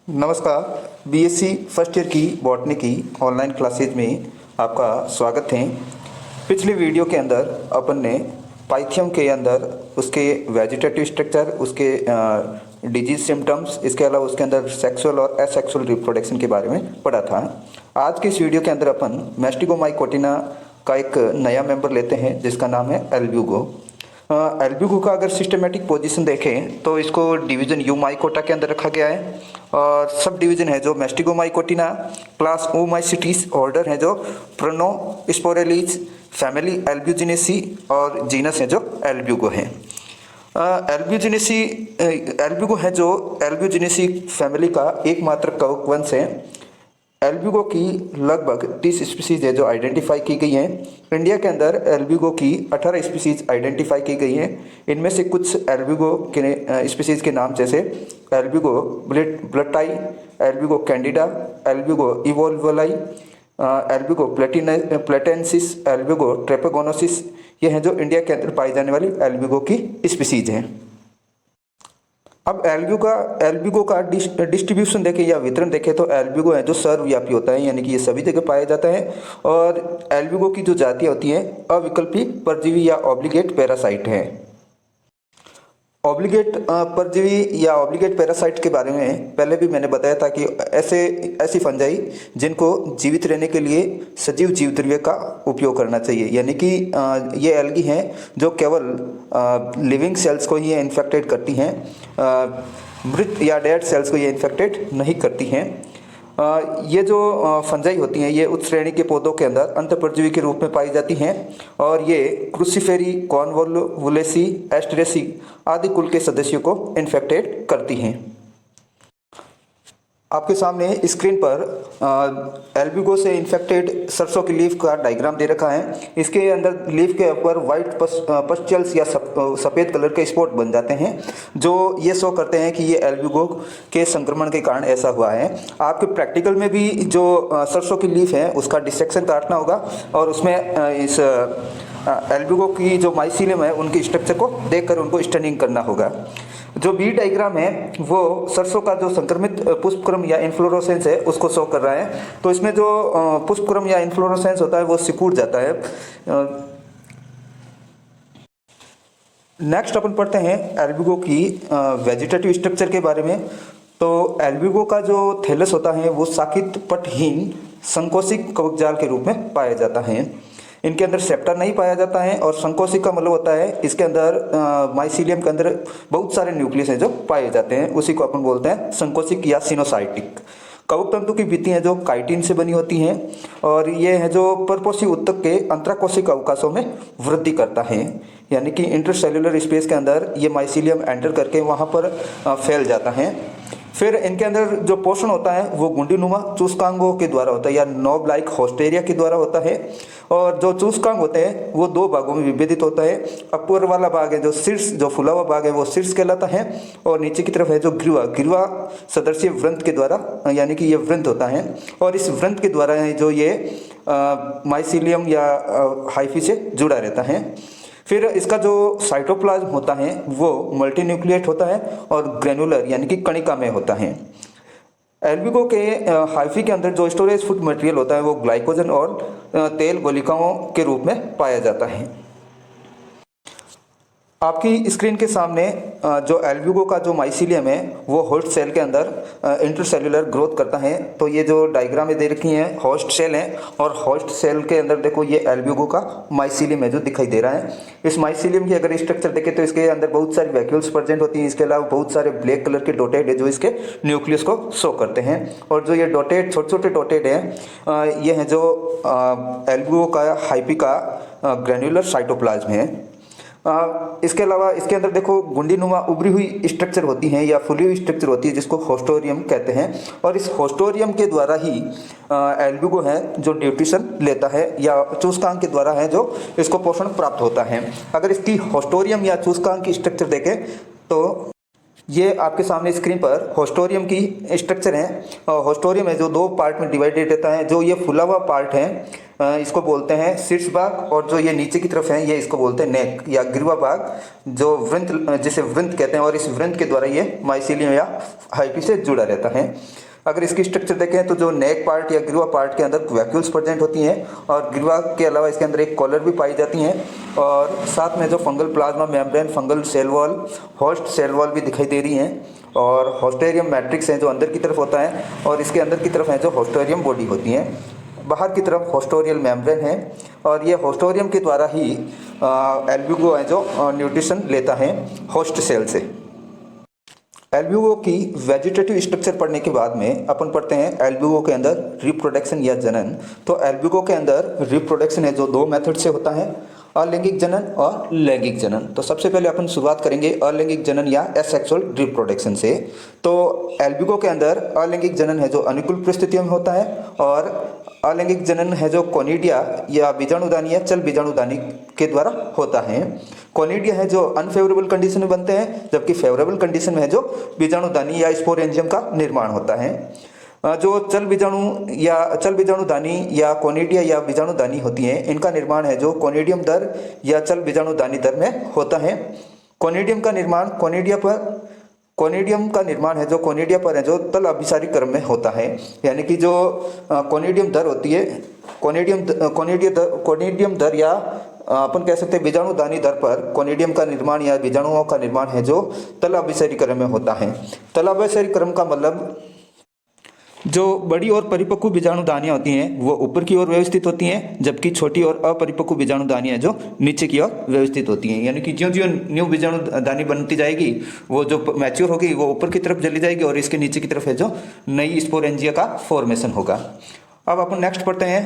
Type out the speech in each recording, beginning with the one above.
नमस्कार। BSc first year की botany की ऑनलाइन क्लासेज में आपका स्वागत है। पिछले वीडियो के अंदर अपन ने पाइथियम के अंदर उसके वेजिटेटिव स्ट्रक्चर, उसके डिजीज सिम्टम्स, इसके अलावा उसके अंदर सेक्सुअल और एसेक्सुअल रिप्रोडक्शन के बारे में पढ़ा था। आज के इस वीडियो के अंदर अपन मैस्टिगोमाइकोटिना का एक नया मेंबर लेते हैं जिसका नाम है एल्ब्यूगो। एल्ब्यूगो का अगर सिस्टमेटिक पोजीशन देखें तो इसको डिवीज़न यूमाइकोटा के अंदर रखा गया है और सब डिवीज़न है जो मैस्टिगोमाइकोटिना, क्लास ओमाइसिटीज, ऑर्डर है जो प्रोनोस्पोरेलीज, फैमिली एल्ब्यूजिनेसी और जीनस है जो एल्ब्यूगो है। एल्ब्यूजिनेसी एल्ब्यूगो है जो एल्ब्यूजिनेसी फैमिली का एकमात्र कवकवंश है। एल्ब्यूगो की लगभग 30 स्पीसीज है जो आइडेंटिफाई की गई हैं। इंडिया के अंदर एल्ब्यूगो की 18 स्पीसीज आइडेंटिफाई की गई हैं। इनमें से कुछ एल्ब्यूगो के स्पीसीज के नाम जैसे Albugo bliti, Albugo candida, Albugo evolvuli, Albugo platensis, Albugo tragopogonis, ये हैं जो इंडिया के अंदर पाई जाने वाली एल्ब्यूगो की स्पीसीज हैं। अब एल्ब्यूगो का डिस्ट्रीब्यूशन देखें या वितरण देखें तो एल्ब्यूगो है जो सर्वव्यापी होता है, यानी कि ये सभी जगह पाया जाता है। और एल्ब्यूगो की जो जातियाँ होती हैं अविकल्पी परजीवी या ऑब्लिगेट पैरासाइट हैं। ऑब्लिगेट परजीवी या ऑब्लिगेट पैरासाइट के बारे में पहले भी मैंने बताया था कि ऐसी फंजाई जिनको जीवित रहने के लिए सजीव जीव द्रव्य का उपयोग करना चाहिए, यानी कि ये एल्गी हैं जो केवल लिविंग सेल्स को ही इन्फेक्टेड करती हैं, मृत या डेड सेल्स को ये इन्फेक्टेड नहीं करती हैं। ये जो फंजाई होती हैं ये उच्च श्रेणी के पौधों के अंदर अंतःपरजीवी के रूप में पाई जाती हैं और ये क्रूसीफेरी, कॉन्वोल्वुलेसी, एस्टेरेसी आदि कुल के सदस्यों को इन्फेक्टेड करती हैं। आपके सामने स्क्रीन पर एल्ब्यूगो से इन्फेक्टेड सरसों की लीफ का डायग्राम दे रखा है। इसके अंदर लीफ के ऊपर वाइट पस्टल्स या सफ़ेद कलर के स्पॉट बन जाते हैं जो ये शो करते हैं कि ये एल्ब्यूगो के संक्रमण के कारण ऐसा हुआ है। आपके प्रैक्टिकल में भी जो सरसों की लीफ है उसका डिसेक्शन काटना होगा और उसमें इस एल्ब्यूगो की जो माइसीलियम है उनकी स्ट्रक्चर को देखकर उनको स्टनिंग करना होगा। जो बी डायग्राम है वो सरसों का जो संक्रमित पुष्पक्रम या इन्फ्लोरोसेंस है उसको शो कर रहा है। तो इसमें जो पुष्पक्रम या इन्फ्लोरोसेंस होता है वो सिकुड़ जाता है। नेक्स्ट अपन पढ़ते हैं एल्ब्यूगो की वेजिटेटिव स्ट्रक्चर के बारे में। तो एल्ब्यूगो का जो थैलस होता है वो साकित पटहीन संकोशिक कवकजाल के रूप में पाया जाता है। इनके अंदर सेप्टर नहीं पाया जाता है और संकोशिक का मतलब होता है इसके अंदर माइसीलियम के अंदर बहुत सारे न्यूक्लियस हैं जो पाए जाते हैं, उसी को अपन बोलते हैं संकोशिक या सिनोसाइटिक। कवक तंतु की भित्तियां जो काइटिन से बनी होती हैं और ये है जो परपोषी ऊतक के अंतराकोशिक अवकाशों में वृद्धि करता है, यानी कि इंटरसेल्युलर स्पेस के अंदर ये माइसीलियम एंटर करके वहाँ पर फैल जाता है। फिर इनके अंदर जो पोषण होता है वो गुंडीनुमा चूसकांगों के द्वारा होता है या नॉब लाइक होस्टेरिया के द्वारा होता है। और जो चूसकांग होते हैं वो दो भागों में विभेदित होता है। ऊपर वाला भाग है जो शीर्ष, जो फुला हुआ भाग है वो शीर्ष कहलाता है और नीचे की तरफ है जो ग्रीवा सदृशीय वृंत के द्वारा, यानी कि ये वृंत होता है और इस वृंत के द्वारा जो ये माइसीलियम या हाइफी से जुड़ा रहता है। फिर इसका जो साइटोप्लाज्म होता है वो मल्टीन्यूक्लिएट होता है और ग्रेनुलर यानी कि कणिका में होता है। एल्ब्यूगो के हाइफी के अंदर जो स्टोरेज फूड मटेरियल होता है वो ग्लाइकोजन और तेल गोलिकाओं के रूप में पाया जाता है। आपकी स्क्रीन के सामने जो एल्ब्यूगो का जो माइसीलियम है वो होस्ट सेल के अंदर इंटरसेल्युलर ग्रोथ करता है। तो ये जो डायग्राम में दे रखी हैं होस्ट सेल है और होस्ट सेल के अंदर देखो ये एल्ब्यूगो का माइसीलियम है जो दिखाई दे रहा है। इस माइसीलियम की अगर स्ट्रक्चर देखें तो इसके अंदर बहुत सारी वैक्यूल्स प्रेजेंट होती हैं। इसके अलावा बहुत सारे ब्लैक कलर के डॉटेड है जो इसके न्यूक्लियस को शो करते हैं और जो ये डॉटेड छोटे छोटे डॉटेड हैं ये हैं जो एल्ब्यूगो का हाइफी का ग्रेन्युलर साइटोप्लाज्म है। इसके अलावा इसके अंदर देखो गुंडीनुमा उभरी हुई स्ट्रक्चर होती हैं या फुली हुई स्ट्रक्चर होती है जिसको होस्टोरियम कहते हैं और इस होस्टोरियम के द्वारा ही एल्ब्यूगो है जो न्यूट्रिशन लेता है या चूसकांग के द्वारा है जो इसको पोषण प्राप्त होता है। अगर इसकी होस्टोरियम या चूसकांग की स्ट्रक्चर देखें तो ये आपके सामने स्क्रीन पर होस्टोरियम की स्ट्रक्चर है। होस्टोरियम है जो दो पार्ट में डिवाइडेड रहता है। जो ये फुला हुआ पार्ट है इसको बोलते हैं शीर्ष भाग, और जो ये नीचे की तरफ है ये इसको बोलते हैं नेक या ग्रीवा भाग, जो वृंत जिसे वृंत कहते हैं, और इस वृंत के द्वारा ये माइसीलियम या हाइफी से जुड़ा रहता है। अगर इसकी स्ट्रक्चर देखें तो जो नेक पार्ट या ग्रीवा पार्ट के अंदर वैक्यूल्स प्रेजेंट होती हैं, और ग्रीवा के अलावा इसके अंदर एक कॉलर भी पाई जाती हैं, और साथ में जो fungal plasma membrane, fungal cell wall, host cell wall भी दिखाई दे रही हैं, और होस्टेरियम मैट्रिक्स है जो अंदर की तरफ होता है, और इसके अंदर की तरफ है जो होस्टेरियम बॉडी होती है। बाहर की तरफ होस्टोरियल मेम्ब्रेन है, और ये होस्टोरियम के द्वारा ही एल्ब्यूगो है जो न्यूट्रिशन लेता है होस्ट सेल से। एल्ब्यूगो की वेजिटेटिव स्ट्रक्चर पढ़ने के बाद में अपन पढ़ते हैं एल्ब्यूगो के अंदर रिप्रोडक्शन या जनन। तो एल्ब्यूगो के अंदर रिप्रोडक्शन है जो दो मेथड से होता है, अलैंगिक जनन और लैंगिक जनन। तो सबसे पहले अपन शुरुआत करेंगे अलैंगिक जनन या एसेक्सुअल रिप्रोडक्शन से। तो एल्ब्यूगो के अंदर अलैंगिक जनन है जो अनुकूल परिस्थितियों में होता है, और अलैंगिक जनन है जो कोनिडिया या बीजाणुदानी या चल बीजाणुदानी के द्वारा होता है। कोनिडिया है जो अनफेवरेबल कंडीशन में बनते हैं, जबकि फेवरेबल कंडीशन में है जो बीजाणुदानी या स्पोरेंजियम का निर्माण होता है। जो चल बीजाणुदानी या कोनिडिया या बीजाणुदानी होती हैं, इनका निर्माण है जो कोनिडियम दर या चल बीजाणुदानी दर में होता है। कोनिडियम का निर्माण है जो कोनिडिया पर है जो तल अभिसारी क्रम में होता है। यानी कि जो कोनिडियम दर होती है, कोनिडियम दर या अपन कह सकते हैं बीजाणुदानी दर पर कोनिडियम का निर्माण या बीजाणुओं का निर्माण है जो तल अभिसारी क्रम में होता है। तल अभिसारी क्रम का मतलब जो बड़ी और परिपक्व बीजाणुदानियां होती हैं वो ऊपर की ओर व्यवस्थित होती हैं, जबकि छोटी और अपरिपक्व बीजाणुदानियां जो नीचे की ओर व्यवस्थित होती हैं। यानी कि ज्यों-ज्यों न्यू बीजाणुदानी बनती जाएगी, वो जो मैच्योर होगी वो ऊपर की तरफ चली जाएगी, और इसके नीचे की तरफ है जो नई स्पोरेंजिया का फॉर्मेशन होगा। अब अपन नेक्स्ट पढ़ते हैं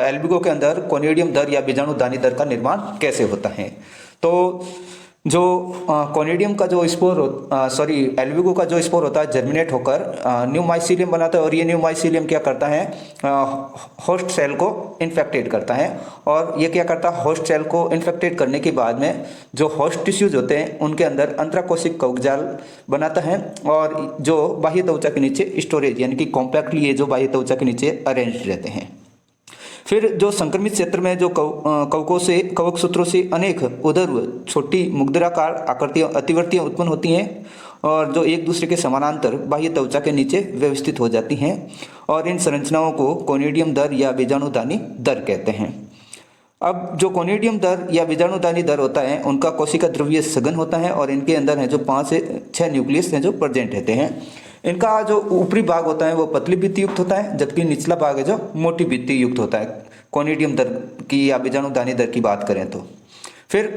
एल्ब्यूगो के अंदर कोनिडियम दर या बीजाणुदानी दर का निर्माण कैसे होता है। तो जो कोनिडियम का जो एल्ब्यूगो का जो स्पोर होता है जर्मिनेट होकर न्यू माइसीलियम बनाता है, और ये न्यू माइसीलियम क्या करता है, होस्ट सेल को इन्फेक्टेड करता है। और ये क्या करता है, होस्ट सेल को इन्फेक्टेड करने के बाद में जो होस्ट टिश्यूज होते हैं उनके अंदर अंतराकोशिक कवकजाल बनाता है, और जो बाह्य त्वचा के नीचे स्टोरेज यानी कि कॉम्पैक्टली ये जो बाह्य त्वचा के नीचे अरेंज रहते हैं। फिर जो संक्रमित क्षेत्र में जो कवक सूत्रों से अनेक उदर छोटी मुग्धराकार आकृतियां अतिवर्तियां उत्पन्न होती हैं, और जो एक दूसरे के समानांतर बाह्य त्वचा के नीचे व्यवस्थित हो जाती हैं, और इन संरचनाओं को कोनिडियम दर या बीजाणुदानी दर कहते हैं। अब जो कोनिडियम दर या बीजाणुदानी दर होता है उनका कोशिका द्रव्य सघन होता है, और इनके अंदर है जो 5 से 6 न्यूक्लियस हैं जो प्रेजेंट रहते हैं। इनका जो ऊपरी भाग होता है वो पतली भित्ति युक्त होता है, जबकि निचला भाग है जो मोटी भित्ति युक्त होता है। कोनिडियम दर की या बीजाणुदानी दर की बात करें तो फिर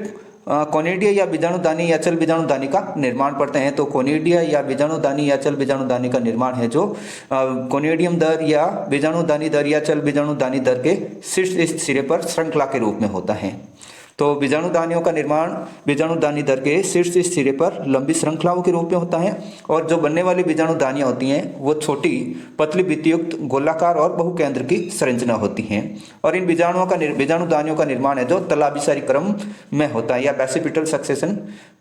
कोनिडिया या बीजाणुदानी या चल बीजाणुदानी का निर्माण पढ़ते हैं। तो कोनिडिया या बीजाणुदानी या चल बीजाणुदानी का निर्माण है जो कोनिडियम दर या बीजाणुदानी दर या चल बीजाणुदानी दर के शीर्ष सिरे पर श्रृंखला के रूप में होता है। तो बीजाणुदानियों का निर्माण बीजाणुदानी दर के शीर्ष सिरे पर लंबी श्रृंखलाओं के रूप में होता है, और जो बनने वाली बीजाणुदानियां होती हैं वो छोटी पतली भित्तियुक्त गोलाकार और बहुकेंद्र की संरचना होती हैं, और इन बीजाणुदानियों का निर्माण है जो तलाभिसारी क्रम में होता है या बेसिपिटल सक्सेशन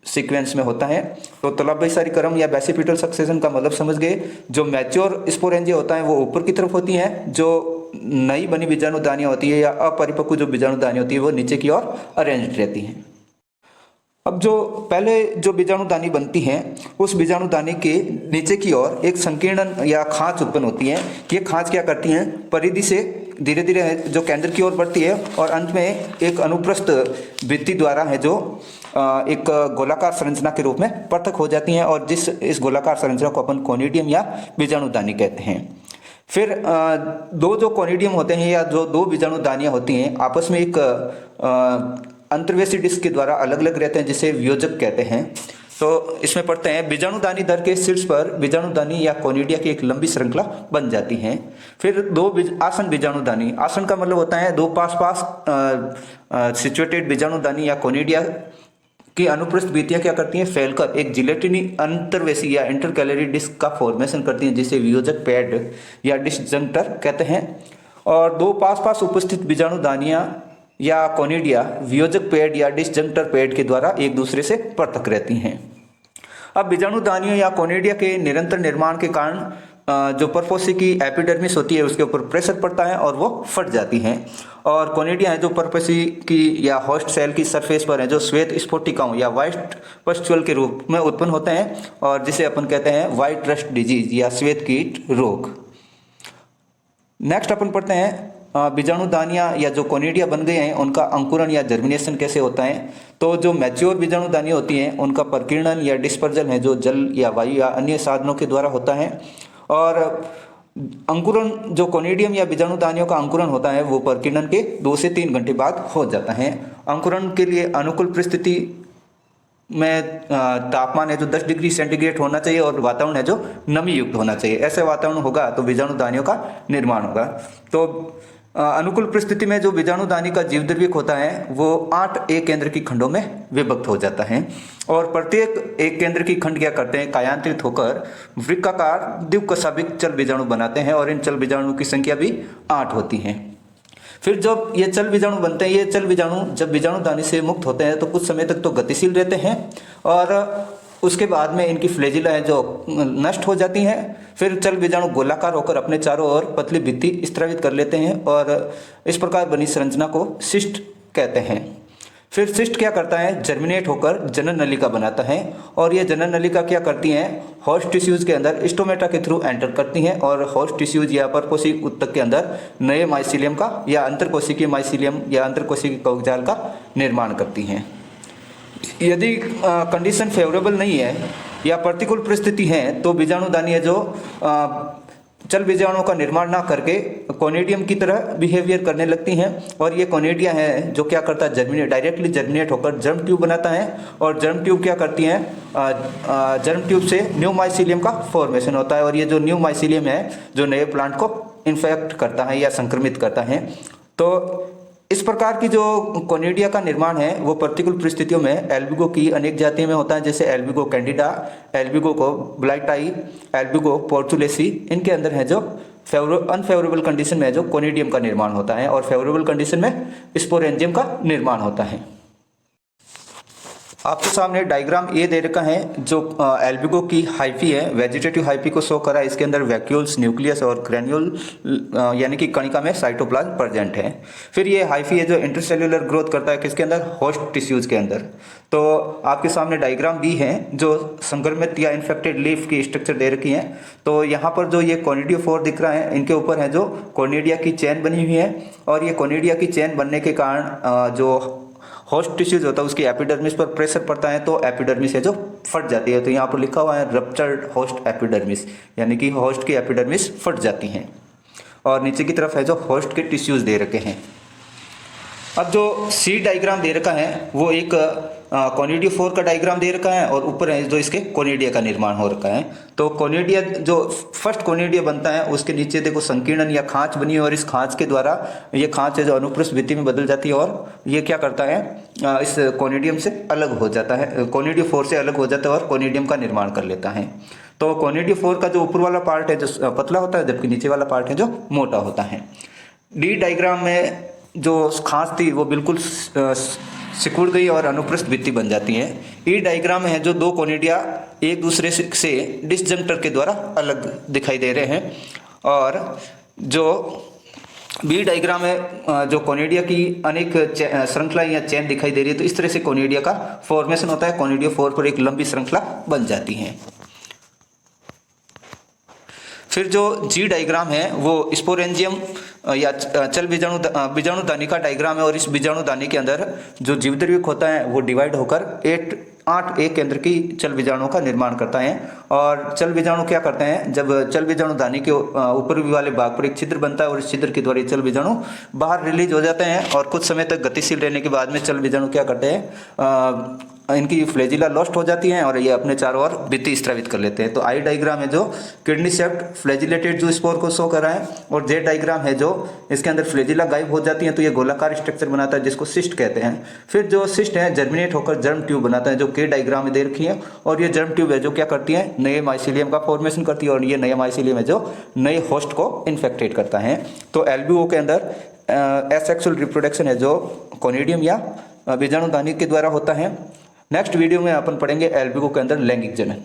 सीक्वेंस में होता है। तो तलाभिसारी क्रम या बेसिपिटल सक्सेशन का मतलब समझ गए, जो मैच्योर स्पोरेंजिया होता है वो ऊपर की तरफ होती हैं, जो नई बनी बीजाणुदानियां होती है या अपरिपक्व जो बीजाणुदानी होती है वो नीचे की ओर अरेंज्ड रहती हैं। अब जो पहले जो बीजाणुदानी बनती है उस बीजाणुदानी के नीचे की ओर एक संकीर्ण या खांच उत्पन्न होती है। ये खांच क्या करती हैं, परिधि से धीरे धीरे जो केंद्र की ओर बढ़ती है, और अंत में एक अनुप्रस्थ भित्ति द्वारा है जो एक गोलाकार संरचना के रूप में पृथक हो जाती हैं, और इस गोलाकार संरचना को अपन कोनिडियम या बीजाणुदानी कहते हैं। फिर दो जो कोनिडियम होते हैं या जो दो बीजाणुदानियां होती हैं आपस में एक अंतर्वेशी डिस्क के द्वारा अलग अलग रहते हैं, जिसे वियोजक कहते हैं। तो इसमें पढ़ते हैं बीजाणुदानी दर के शीर्ष पर बीजाणुदानी या कोनिडिया की एक लंबी श्रृंखला बन जाती है। फिर दो आसन बीजाणुदानी, आसन का मतलब होता है दो पास सिचुएटेड बीजाणुदानी या कोनिडिया की अनुप्रस्थ भित्तियां क्या करती हैं, फैलकर एक जिलेटिनी अंतर्वेशी या इंटरकैलरी डिस्क का फॉर्मेशन करती हैं, जिसे वियोजक पैड या डिस्जंक्टर कहते हैं। और दो पास उपस्थित बीजाणुदानियां या कोनिडिया वियोजक पैड या डिस्जंक्टर पैड के द्वारा एक दूसरे से पृथक रहती हैं। अब बीजाणुदानियों या कोनिडिया के निरंतर निर्माण के कारण जो परपोसी की एपिडर्मिस होती है उसके ऊपर प्रेशर पड़ता है और वो फट जाती हैं। और कोनिडिया है जो परपोसी की या होस्ट सेल की सरफेस पर है जो श्वेत स्फोटिकाओं या वाइट पस्टुअल के रूप में उत्पन्न होते हैं और जिसे अपन कहते हैं व्हाइट रस्ट डिजीज या श्वेत कीट रोग। नेक्स्ट अपन पढ़ते हैं बीजाणुदानियाँ या जो कोनिडिया बन गए हैं उनका अंकुरण या जर्मिनेशन कैसे होता है। तो जो मैच्योर बीजाणुदानियाँ होती हैं उनका प्रकीर्णन या डिस्पर्जन है जो जल या वायु या अन्य साधनों के द्वारा होता है। और अंकुरण जो कोनिडियम या बीजाणुदानियों का अंकुरण होता है वो प्रकीर्णन के 2 से 3 घंटे बाद हो जाता है। अंकुरण के लिए अनुकूल परिस्थिति में तापमान है जो 10 डिग्री सेंटीग्रेड होना चाहिए और वातावरण है जो नमी युक्त होना चाहिए। ऐसे वातावरण होगा तो बीजाणुदानियों का निर्माण होगा। तो अनुकूल परिस्थिति में जो बीजाणुदानी का जीवद्रव्यक होता है वो 8 एक केंद्र की खंडों में विभक्त हो जाता है और प्रत्येक एक केंद्र की खंड क्या करते हैं कायांतरित होकर वृक्काकार द्विकशाभिक चल बीजाणु बनाते हैं और इन चल बीजाणु की संख्या भी 8 होती है। फिर जब ये चल बीजाणु बनते हैं, ये चल बीजाणु जब बीजाणुदानी से मुक्त होते हैं तो कुछ समय तक तो गतिशील रहते हैं और उसके बाद में इनकी फ्लैजिला है जो नष्ट हो जाती हैं। फिर चल बीजाणु गोलाकार होकर अपने चारों ओर पतली भित्ति स्त्रावित कर लेते हैं और इस प्रकार बनी संरचना को सिस्ट कहते हैं। फिर सिस्ट क्या करता है जर्मिनेट होकर जनन नलिका बनाता है और ये जनन नलिका क्या करती हैं होस्ट टिश्यूज के अंदर स्टोमेटा के थ्रू एंटर करती हैं और होस्ट टिश्यूज या परपोषिक ऊतक के अंदर नए माइसीलियम का या अंतरकोशिकीय माइसीलियम या अंतरकोशिकीय कवकजाल का निर्माण करती हैं। यदि कंडीशन फेवरेबल नहीं है या प्रतिकूल परिस्थिति है तो बीजाणुदानी है जो चल बीजाणुओं का निर्माण ना करके कोनिडियम की तरह बिहेवियर करने लगती हैं और ये कोनिडिया है जो क्या करता है डायरेक्टली जर्मिनेट होकर जर्म ट्यूब बनाता है और जर्म ट्यूब क्या करती हैं जर्म ट्यूब से न्यू माइसीलियम का फॉर्मेशन होता है और ये जो न्यू माइसीलियम है जो नए प्लांट को इन्फेक्ट करता है या संक्रमित करता है। तो इस प्रकार की जो कोनिडिया का निर्माण है वो प्रतिकूल परिस्थितियों में एल्बिगो की अनेक जातियों में होता है जैसे एल्बिगो कैंडिडा, एल्बिगो को ब्लाइटाई, एल्बिगो पोर्चुलेसी। इनके अंदर है जो अनफेवरेबल कंडीशन में जो कोनिडियम का निर्माण होता है और फेवरेबल कंडीशन में स्पोरेंजियम का निर्माण होता है। आपके सामने डायग्राम ये दे रखा है जो एल्बिगो की हाइफी है, वेजिटेटिव हाइफी को शो करा है। इसके अंदर वैक्यूल्स, न्यूक्लियस और ग्रेन्यूल यानी कि कणिका में साइटोप्लाज्म प्रेजेंट है। फिर ये हाइफी है जो इंटरसेल्युलर ग्रोथ करता है किसके अंदर होस्ट टिश्यूज के अंदर। तो आपके सामने डायग्राम दी है जो संक्रमित या इन्फेक्टेड लीफ की स्ट्रक्चर दे रखी है। तो यहाँ पर जो ये कोनिडियोफोर दिख रहा है इनके ऊपर है जो कोनिडिया की चेन बनी हुई है और ये कोनिडिया की चेन बनने के कारण जो होस्ट टिश्यूज होता है उसकी एपिडर्मिस पर प्रेशर पड़ता है तो एपिडर्मिस है जो फट जाती है। तो यहाँ पर लिखा हुआ है रप्चर्ड होस्ट एपिडर्मिस यानी कि होस्ट की एपिडर्मिस फट जाती हैं और नीचे की तरफ है जो होस्ट के टिश्यूज दे रखे हैं। अब जो सी डायग्राम दे रखा है वो एक कोनिडियोफोर का डायग्राम दे रखा है और ऊपर है जो इसके कोनिडिया का निर्माण हो रखा है। तो कोनिडिया जो फर्स्ट कोनिडिया बनता है उसके नीचे देखो संकीर्णन या खांच बनी है और इस खांच के द्वारा ये खांच है जो अनुप्रस्थ भित्ति में बदल जाती है और ये क्या करता है इस कोनिडियम से अलग हो जाता है, कोनिडियोफोर से अलग हो जाता है और कोनिडियम का निर्माण कर लेता है। तो कोनिडियोफोर का जो ऊपर वाला पार्ट है जो पतला होता है जबकि नीचे वाला पार्ट है जो मोटा होता है। डी डायग्राम में जो खांच थी वो बिल्कुल सिकुड़ गई और अनुप्रस्थ भित्ति बन जाती है। ई डायग्राम में है जो दो कोनिडिया एक दूसरे से डिसजंक्टर के द्वारा अलग दिखाई दे रहे हैं और जो बी डायग्राम में जो कोनिडिया की अनेक श्रृंखला या चेन दिखाई दे रही है। तो इस तरह से कोनिडिया का फॉर्मेशन होता है, कोनिडियोफोर पर एक लंबी श्रृंखला बन जाती है। फिर जो जी डायग्राम है वो स्पोरेंजियम या चल बीजाणुदानी का डायग्राम है और इस बीजाणुदानी के अंदर जो जीवद्रव्यक होता है वो डिवाइड होकर 8 एक केंद्र की चल बीजाणुओं का निर्माण करता है। और चल बीजाणु क्या करते हैं जब चल बीजाणुदानी के ऊपर वाले भाग पर एक छिद्र बनता है और इस छिद्र के द्वारा चल बीजाणु बाहर रिलीज हो जाते हैं और कुछ समय तक गतिशील रहने के बाद में चल बीजाणु क्या करते हैं इनकी फ्लैजिला लॉस्ट हो जाती हैं और ये अपने चारों ओर भित्ति स्त्रावित कर लेते हैं। तो आई डायग्राम है जो किडनी शेप्ड फ्लैजिलेटेड जो स्पोर को शो कर रहा है और जे डायग्राम है जो इसके अंदर फ्लैजिला गायब हो जाती है तो ये गोलाकार स्ट्रक्चर बनाता है जिसको सिस्ट कहते हैं। फिर जो सिस्ट है जर्मिनेट होकर जर्म ट्यूब बनाता है जो के डायग्राम में दे रखी है और ये जर्म ट्यूब है जो क्या करती है नए माइसीलियम का फॉर्मेशन करती है और ये नया माइसीलियम है जो नए होस्ट को इन्फेक्टेड करता है। तो एल्बिओ के अंदर एसेक्सुअल रिप्रोडक्शन है जो कोनिडियम या बीजाणुदानी के द्वारा होता है। नेक्स्ट वीडियो में अपन पढ़ेंगे एल्बिगो के अंदर लैंगिक जनन।